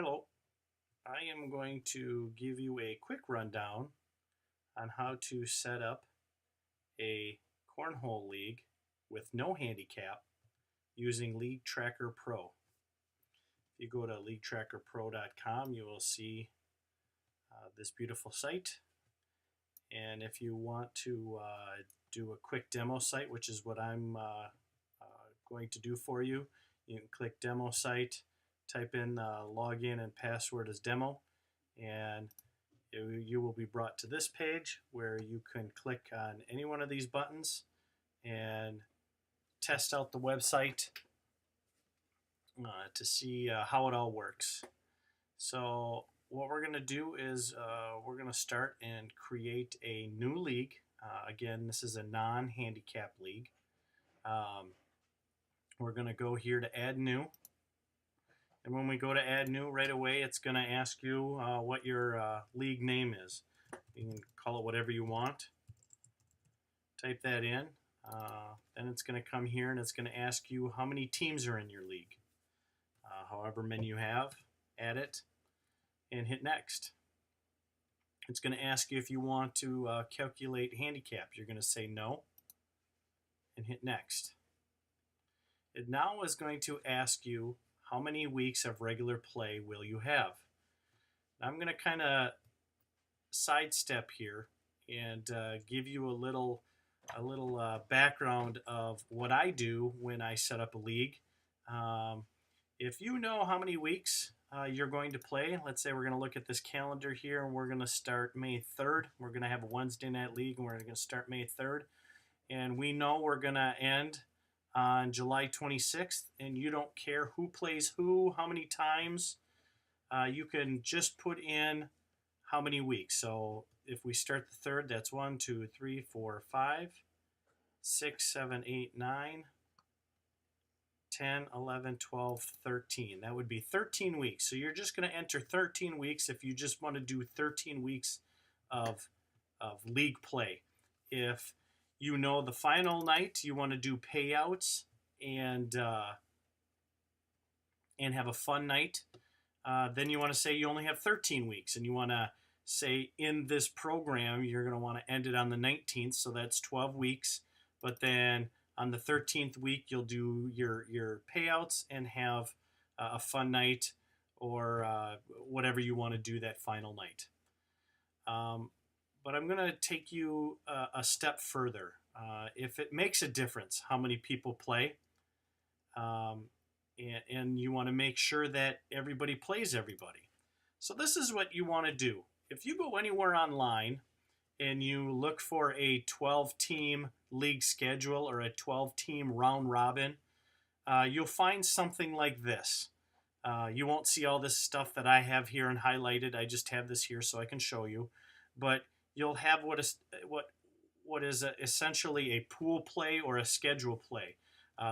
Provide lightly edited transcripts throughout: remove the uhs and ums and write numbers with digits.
Hello, I am going to give you a quick rundown on how to set up a cornhole league with no handicap using League Tracker Pro. If you go to leaguetrackerpro.com, you will see this beautiful site. And if you want to do a quick demo site, which is what I'm going to do for you, you can click Demo Site, type in login and password as demo, and you will be brought to this page where you can click on any one of these buttons and test out the website to see how it all works. So what we're going to do is we're going to start and create a new league. Again, this is a non-handicap league. We're going to go here to add new. And when we go to add new, right away it's going to ask you what your league name is. You can call it whatever you want. Type that in. Then it's going to come here and it's going to ask you how many teams are in your league. However many you have, add it and hit next. It's going to ask you if you want to calculate handicap. You're going to say no and hit next. It now is going to ask you how many weeks of regular play will you have. Now I'm going to kind of sidestep here and give you a little background of what I do when I set up a league. If you know how many weeks you're going to play, let's say we're going to look at this calendar here and we're going to start May 3rd. We're going to have a Wednesday night league and we're going to start May 3rd. And we know we're going to end on July 26th, and you don't care who plays who, how many times. You can just put in how many weeks. So if we start the 3rd, that's 1, 2, 3, 4, 5, 6, 7, 8, 9, 10, 11, 12, 13. That would be 13 weeks. So you're just going to enter 13 weeks if you just want to do 13 weeks of league play. If you know the final night you want to do payouts and have a fun night, then you want to say you only have 13 weeks, and you want to say in this program you're going to want to end it on the 19th, so that's 12 weeks. But then on the 13th week you'll do your payouts and have a fun night or whatever you want to do that final night. But I'm going to take you a step further. If it makes a difference how many people play, and you want to make sure that everybody plays everybody. So this is what you want to do. If you go anywhere online and you look for a 12-team league schedule or a 12-team round robin, you'll find something like this. You won't see all this stuff that I have here and highlighted. I just have this here so I can show you. But you'll have what is essentially a pool play or a schedule play.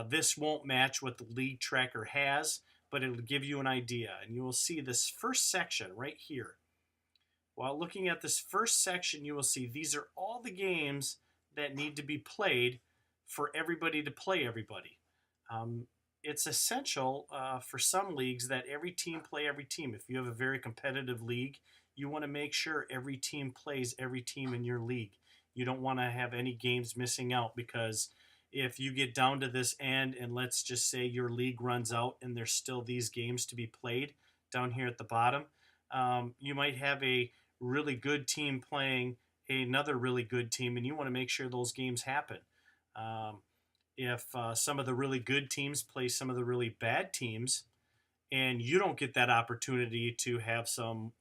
This won't match what the league tracker has, but it'll give you an idea. And you will see this first section right here. While looking at this first section, you will see these are all the games that need to be played for everybody to play everybody. It's essential for some leagues that every team play every team. If you have a very competitive league, you want to make sure every team plays every team in your league. You don't want to have any games missing out, because if you get down to this end and let's just say your league runs out and there's still these games to be played down here at the bottom, you might have a really good team playing another really good team, and you want to make sure those games happen. If some of the really good teams play some of the really bad teams, and you don't get that opportunity to have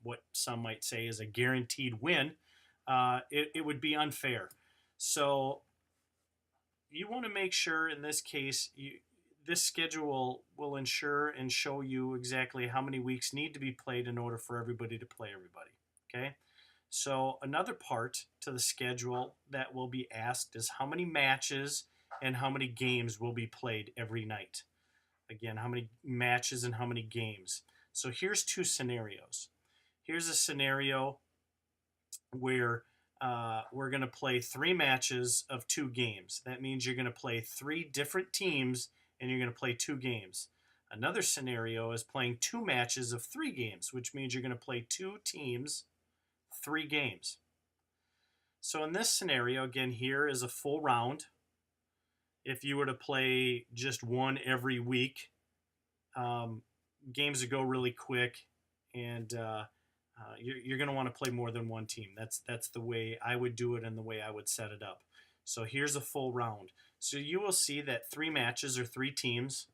what some might say is a guaranteed win, it would be unfair. So you want to make sure in this case, this schedule will ensure and show you exactly how many weeks need to be played in order for everybody to play everybody. Okay? So another part to the schedule that will be asked is how many matches and how many games will be played every night. Again, how many matches and how many games. So here's two scenarios. Here's a scenario where we're going to play 3 matches of 2 games. That means you're going to play 3 different teams and you're going to play 2 games. Another scenario is playing 2 matches of 3 games, which means you're going to play 2 teams, 3 games. So in this scenario, again, here is a full round. If you were to play just one every week, games would go really quick, and you're going to want to play more than one team. That's the way I would do it and the way I would set it up. So here's a full round. So you will see that 3 matches or 3 teams.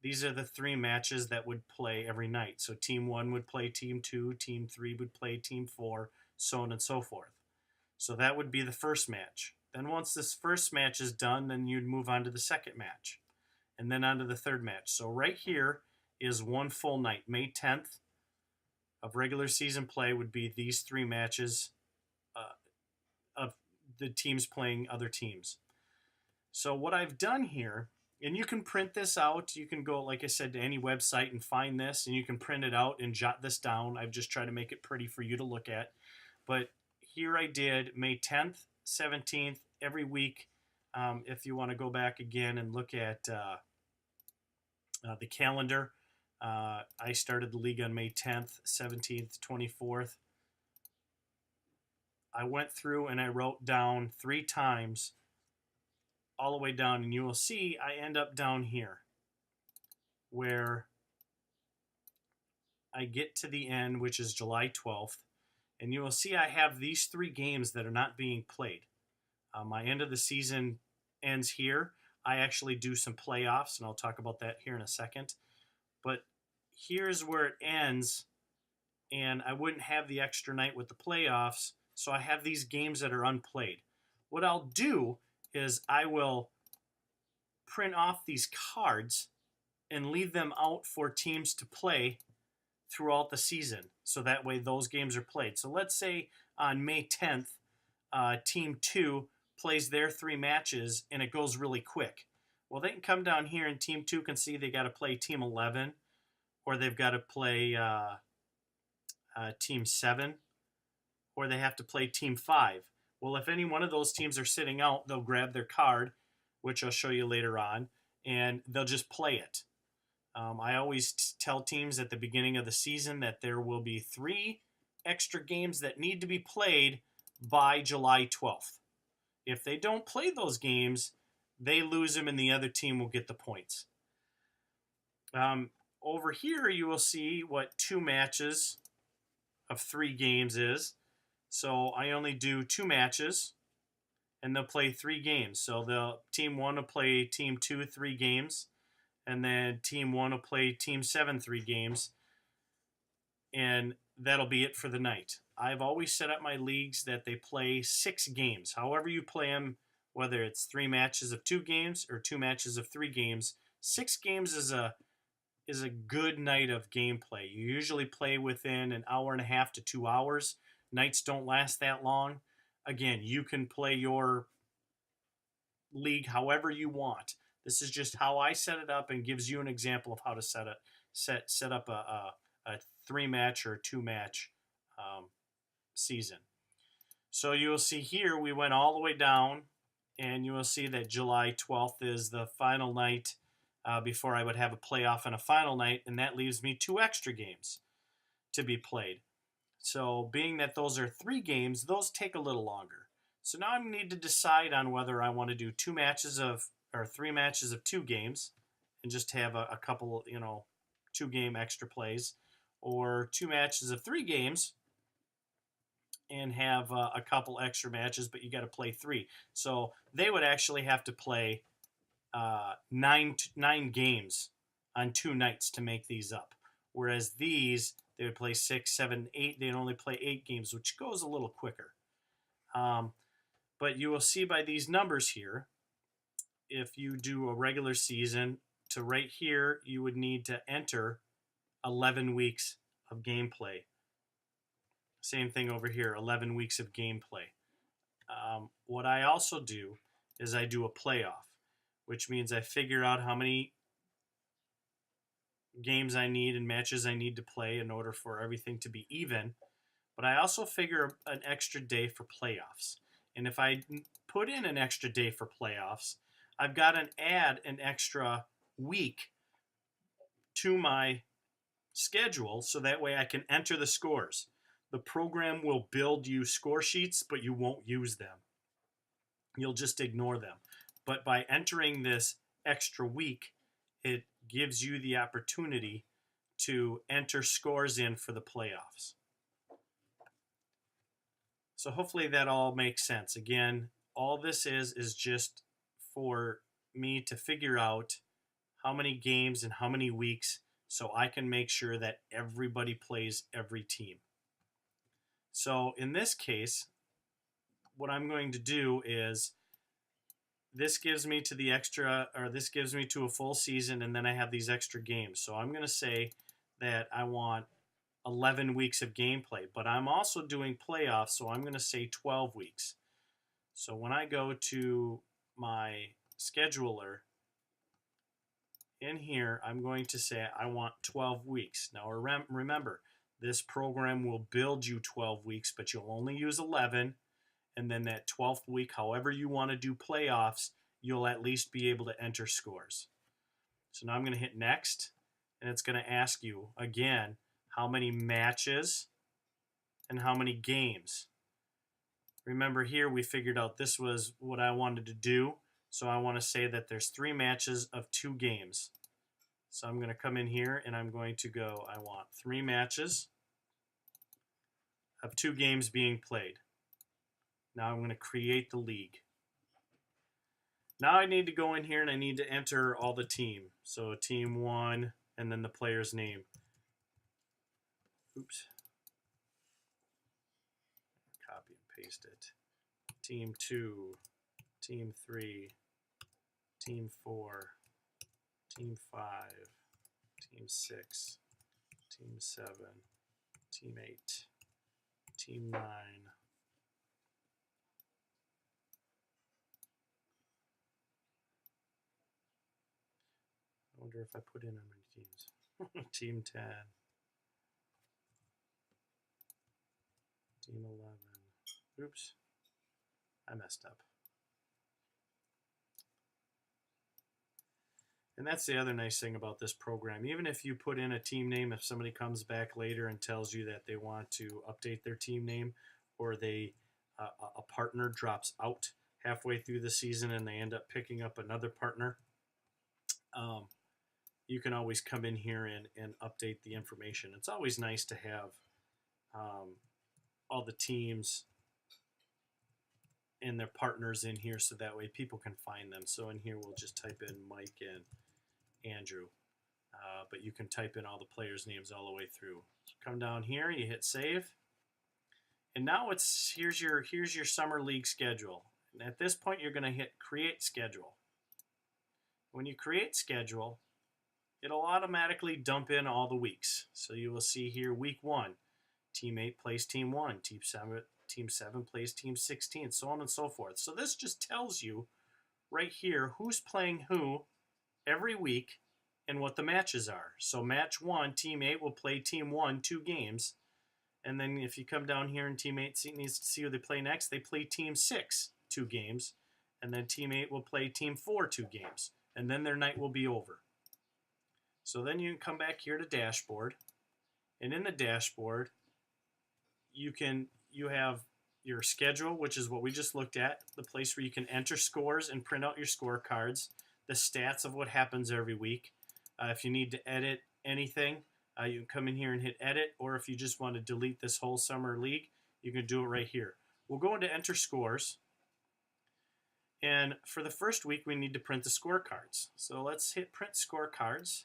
These are the 3 matches that would play every night. So team 1 would play team 2, team 3 would play team 4, so on and so forth. So that would be the first match. Then once this first match is done, then you'd move on to the second match, and then on to the third match. So right here is one full night. May 10th of regular season play would be these 3 matches of the teams playing other teams. So what I've done here, and you can print this out. You can go, like I said, to any website and find this, and you can print it out and jot this down. I've just tried to make it pretty for you to look at. But here I did May 10th, 17th, every week. If you want to go back again and look at the calendar, I started the league on May 10th, 17th, 24th. I went through and I wrote down 3 times all the way down, and you will see I end up down here where I get to the end, which is July 12th, and you will see I have these 3 games that are not being played. My end of the season ends here. I actually do some playoffs, and I'll talk about that here in a second. But here's where it ends, and I wouldn't have the extra night with the playoffs, so I have these games that are unplayed. What I'll do is I will print off these cards and leave them out for teams to play throughout the season, so that way those games are played. So let's say on May 10th, Team 2 plays their 3 matches, and it goes really quick. Well, they can come down here, and Team 2 can see they got to play Team 11, or they've got to play Team 7, or they have to play Team 5. Well, if any one of those teams are sitting out, they'll grab their card, which I'll show you later on, and they'll just play it. I always tell teams at the beginning of the season that there will be 3 extra games that need to be played by July 12th. If they don't play those games, they lose them and the other team will get the points. Over here, you will see what 2 matches of 3 games is. So I only do 2 matches, and they'll play 3 games. So the team 1 will play team 2 3 games, and then team 1 will play team 7 3 games, and that'll be it for the night. I've always set up my leagues that they play 6 games. However you play them, whether it's 3 matches of 2 games or 2 matches of 3 games, 6 games is a good night of gameplay. You usually play within an hour and a half to 2 hours. Nights don't last that long. Again, you can play your league however you want. This is just how I set it up and gives you an example of how to set up a 3-match or 2-match season. So you will see here we went all the way down, and you will see that July 12th is the final night before I would have a playoff and a final night, and that leaves me 2 extra games to be played. So being that those are 3 games, those take a little longer. So now I need to decide on whether I want to do 3 matches of 2 games and just have a couple, 2-game extra plays, or 2 matches of 3 games and have a couple extra matches, but you got to play 3. So they would actually have to play 9 games on 2 nights to make these up. Whereas these, they would play 6, 7, 8. They'd only play 8 games, which goes a little quicker. But you will see by these numbers here, if you do a regular season to right here, you would need to enter 11 weeks of gameplay. Same thing over here, 11 weeks of gameplay. What I also do is I do a playoff, which means I figure out how many games I need and matches I need to play in order for everything to be even. But I also figure an extra day for playoffs. And if I put in an extra day for playoffs, I've got to add an extra week to my schedule so that way I can enter the scores. The program will build you score sheets, but you won't use them. You'll just ignore them. But by entering this extra week, it gives you the opportunity to enter scores in for the playoffs. So hopefully that all makes sense. Again, all this is just for me to figure out how many games and how many weeks so I can make sure that everybody plays every team. So in this case, what I'm going to do is this gives me to the extra, or this gives me to a full season, and then I have these extra games. So I'm going to say that I want 11 weeks of gameplay, but I'm also doing playoffs, so I'm going to say 12 weeks. So when I go to my scheduler, in here, I'm going to say I want 12 weeks. Now remember, this program will build you 12 weeks, but you'll only use 11. And then that 12th week, however you want to do playoffs, you'll at least be able to enter scores. So now I'm going to hit next, and it's going to ask you, again, how many matches and how many games. Remember here, we figured out this was what I wanted to do. So I want to say that there's 3 matches of 2 games. So I'm going to come in here and I'm going to go, I want 3 matches of 2 games being played. Now I'm going to create the league. Now I need to go in here and I need to enter all the team. So team 1 and then the player's name. Oops. Copy and paste it. Team 2, team 3, team 4, team 5, team 6, team 7, team 8, team 9, I wonder if I put in how many teams. Team 10, team 11. Oops, I messed up. And that's the other nice thing about this program. Even if you put in a team name, if somebody comes back later and tells you that they want to update their team name, or they a partner drops out halfway through the season and they end up picking up another partner, you can always come in here and update the information. It's always nice to have all the teams and their partners in here so that way people can find them. So in here we'll just type in Mike and Andrew, but you can type in all the players' names all the way through. So come down here, you hit save, and now here's your summer league schedule. And at this point, you're going to hit create schedule. When you create schedule, it'll automatically dump in all the weeks. So you will see here week 1, team 8 plays team 1, team 7 plays team 16, so on and so forth. So this just tells you right here who's playing who every week and what the matches are. So match 1, team 8 will play team 1 2 games. And then if you come down here and team 8 needs to see who they play next, they play team 6 2 games. And then team 8 will play team 4 2 games. And then their night will be over. So then you can come back here to dashboard. And in the dashboard, you have your schedule, which is what we just looked at, the place where you can enter scores and print out your scorecards, the stats of what happens every week. If you need to edit anything, you can come in here and hit edit, or if you just want to delete this whole summer league, you can do it right here. We'll go into enter scores, and for the first week, we need to print the scorecards. So let's hit print scorecards.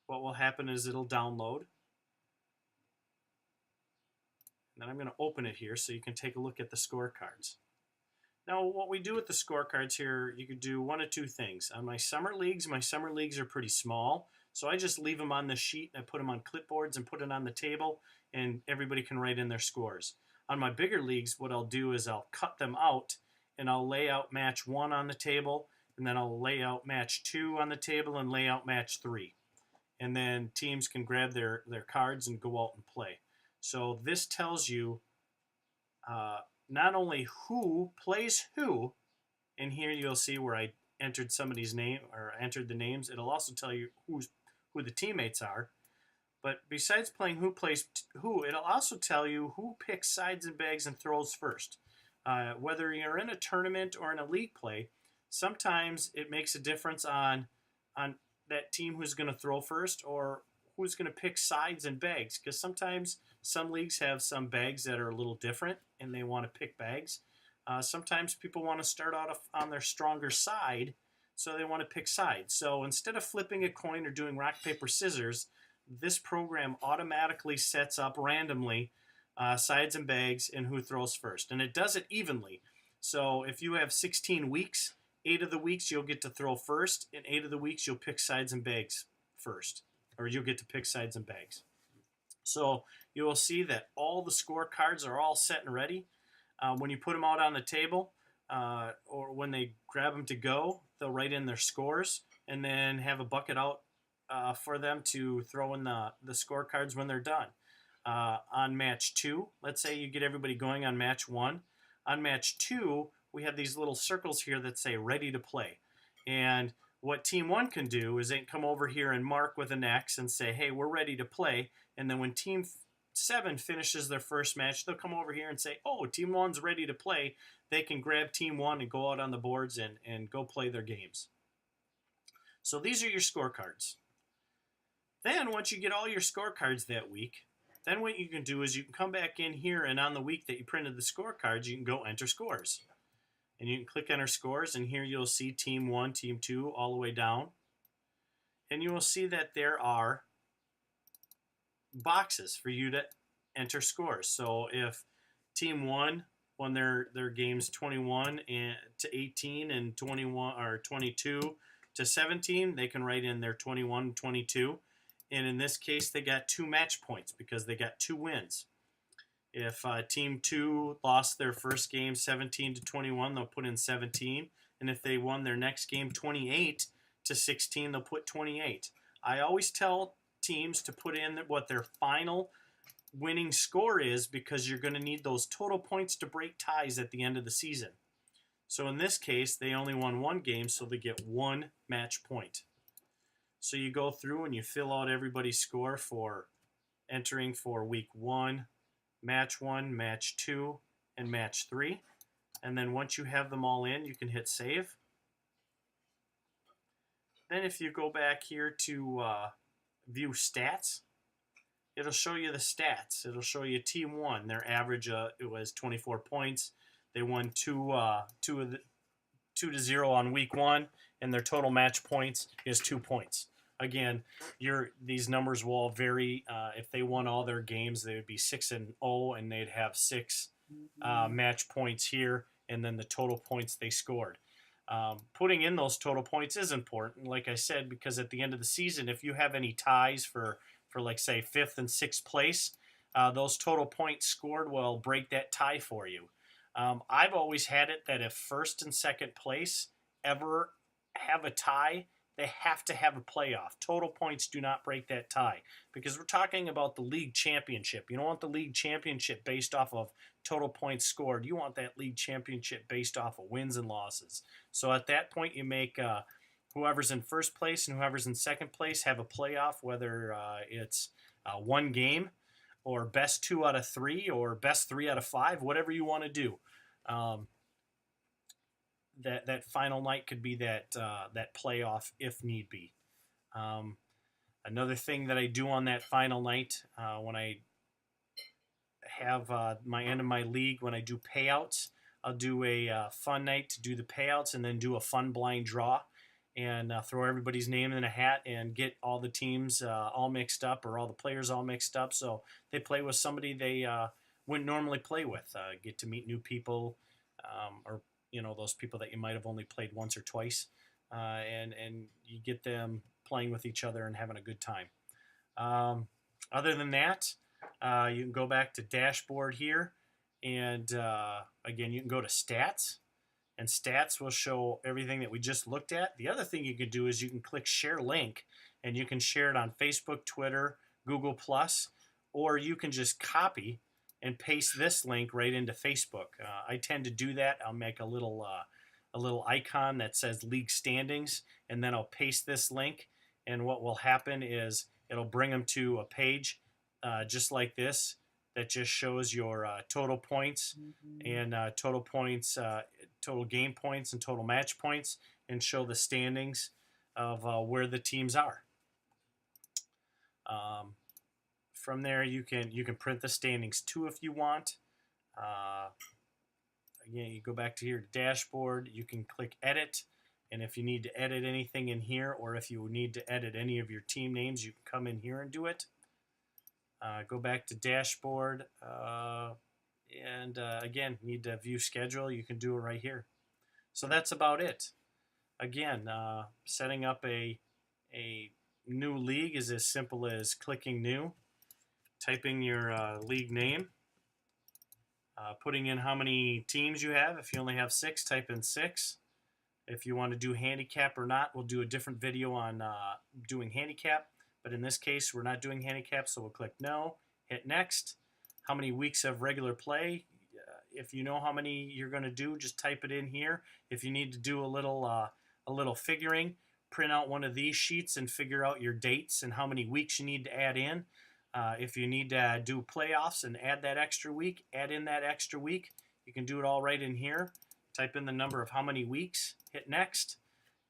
What will happen is it'll download. And then I'm going to open it here so you can take a look at the scorecards. Now, what we do with the scorecards here, you could do one of 2 things. On my summer leagues are pretty small, so I just leave them on the sheet. I put them on clipboards and put it on the table, and everybody can write in their scores. On my bigger leagues, what I'll do is I'll cut them out, and I'll lay out match 1 on the table, and then I'll lay out match 2 on the table and lay out match 3. And then teams can grab their cards and go out and play. So this tells you not only who plays who, and here you'll see where I entered somebody's name or entered the names. It'll also tell you who the teammates are. But besides playing who plays who, it'll also tell you who picks sides and bags and throws first. Whether you're in a tournament or in a league play, sometimes it makes a difference on that team who's going to throw first or who's going to pick sides and bags. Because sometimes some leagues have some bags that are a little different and they want to pick bags. Sometimes people want to start out on their stronger side, so they want to pick sides. So instead of flipping a coin or doing rock, paper, scissors, this program automatically sets up randomly sides and bags and who throws first. And it does it evenly. So if you have 16 weeks, 8 of the weeks you'll get to throw first, and 8 of the weeks you'll pick sides and bags first. Or you'll get to pick sides and bags. So you will see that all the scorecards are all set and ready. When you put them out on the table, or when they grab them to go, they'll write in their scores and then have a bucket out for them to throw in the scorecards when they're done. On match 2, let's say you get everybody going on match 1. On match 2, we have these little circles here that say ready to play. And what team 1 can do is they can come over here and mark with an X and say, hey, we're ready to play. And then when team 7 finishes their first match, they'll come over here and say, oh, team 1's ready to play. They can grab team 1 and go out on the boards and go play their games. So these are your scorecards. Then once you get all your scorecards that week, then what you can do is you can come back in here, and on the week that you printed the scorecards, you can go enter scores. And you can click enter scores, and here you'll see team 1, team 2, all the way down. And you will see that there are boxes for you to enter scores. So if team 1 won their games 21 to 18 and 21 or 22 to 17, they can write in their 21 22. And in this case, they got 2 match points because they got 2 wins. If team 2 lost their first game 17 to 21, they'll put in 17. And if they won their next game 28 to 16, they'll put 28. I always tell teams to put in what their final winning score is, because you're going to need those total points to break ties at the end of the season. So in this case, they only won 1 game, so they get 1 match point. So you go through and you fill out everybody's score for entering for week 1, match 1, match 2, and match 3. And then once you have them all in, you can hit save. Then if you go back here to view stats, it'll show you the stats. It'll show you team 1. Their average it was 24 points. They won 2 to 0 on week 1, and their total match points is 2 points. Again, these numbers will all vary. If they won all their games, they would be 6-0, and they'd have 6 match points here, and then the total points they scored. Putting in those total points is important, like I said, because at the end of the season, if you have any ties for like, say, 5th and 6th place, those total points scored will break that tie for you. I've always had it that if 1st and 2nd place ever have a tie, they have to have a playoff. Total points do not break that tie, because we're talking about the league championship. You don't want the league championship based off of total points scored. You want that league championship based off of wins and losses. So at that point, you make whoever's in 1st place and whoever's in 2nd place have a playoff, whether it's 1 game or best 2 out of 3 or best 3 out of 5, whatever you want to do. That final night could be that playoff if need be. Another thing that I do on that final night, when I have my end of my league, when I do payouts, I'll do a fun night to do the payouts, and then do a fun blind draw, and throw everybody's name in a hat and get all the teams all mixed up, or all the players all mixed up, so they play with somebody they wouldn't normally play with. Get to meet new people, or those people that you might have only played once or twice, and you get them playing with each other and having a good time. Other than that, you can go back to dashboard here, and again, you can go to stats, and stats will show everything that we just looked at. The other thing you can do is you can click share link, and you can share it on Facebook, Twitter, Google+, or you can just copy and paste this link right into Facebook. I tend to do that. I'll make a little icon that says league standings, and then I'll paste this link, And what will happen is it'll bring them to a page just like this that just shows your total points and total game points and total match points, and show the standings of where the teams are. From there, you can print the standings too if you want. Again, you go back to your dashboard. You can click edit, and if you need to edit anything in here, or if you need to edit any of your team names, you can come in here and do it. Go back to dashboard, and again, need to view schedule. You can do it right here. So that's about it. Again, setting up a new league is as simple as clicking new, typing your league name, putting in how many teams you have. If you only have 6, type in 6. If you want to do handicap or not, we'll do a different video on doing handicap. But in this case, we're not doing handicap, so we'll click no, hit next. How many weeks of regular play? If you know how many you're going to do, just type it in here. If you need to do a little figuring, print out one of these sheets and figure out your dates and how many weeks you need to add in. If you need to do playoffs and add that extra week, add in that extra week. You can do it all right in here. Type in the number of how many weeks, hit next.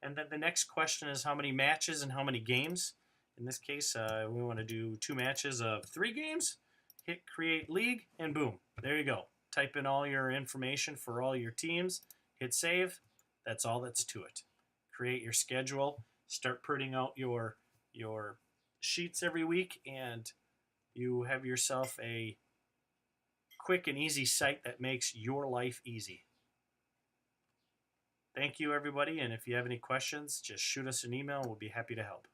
And then the next question is how many matches and how many games. In this case, we want to do 2 matches of 3 games. Hit create league, and boom, there you go. Type in all your information for all your teams. Hit save. That's all that's to it. Create your schedule. Start printing out your sheets every week, and you have yourself a quick and easy site that makes your life easy. Thank you, everybody, and if you have any questions, just shoot us an email. We'll be happy to help.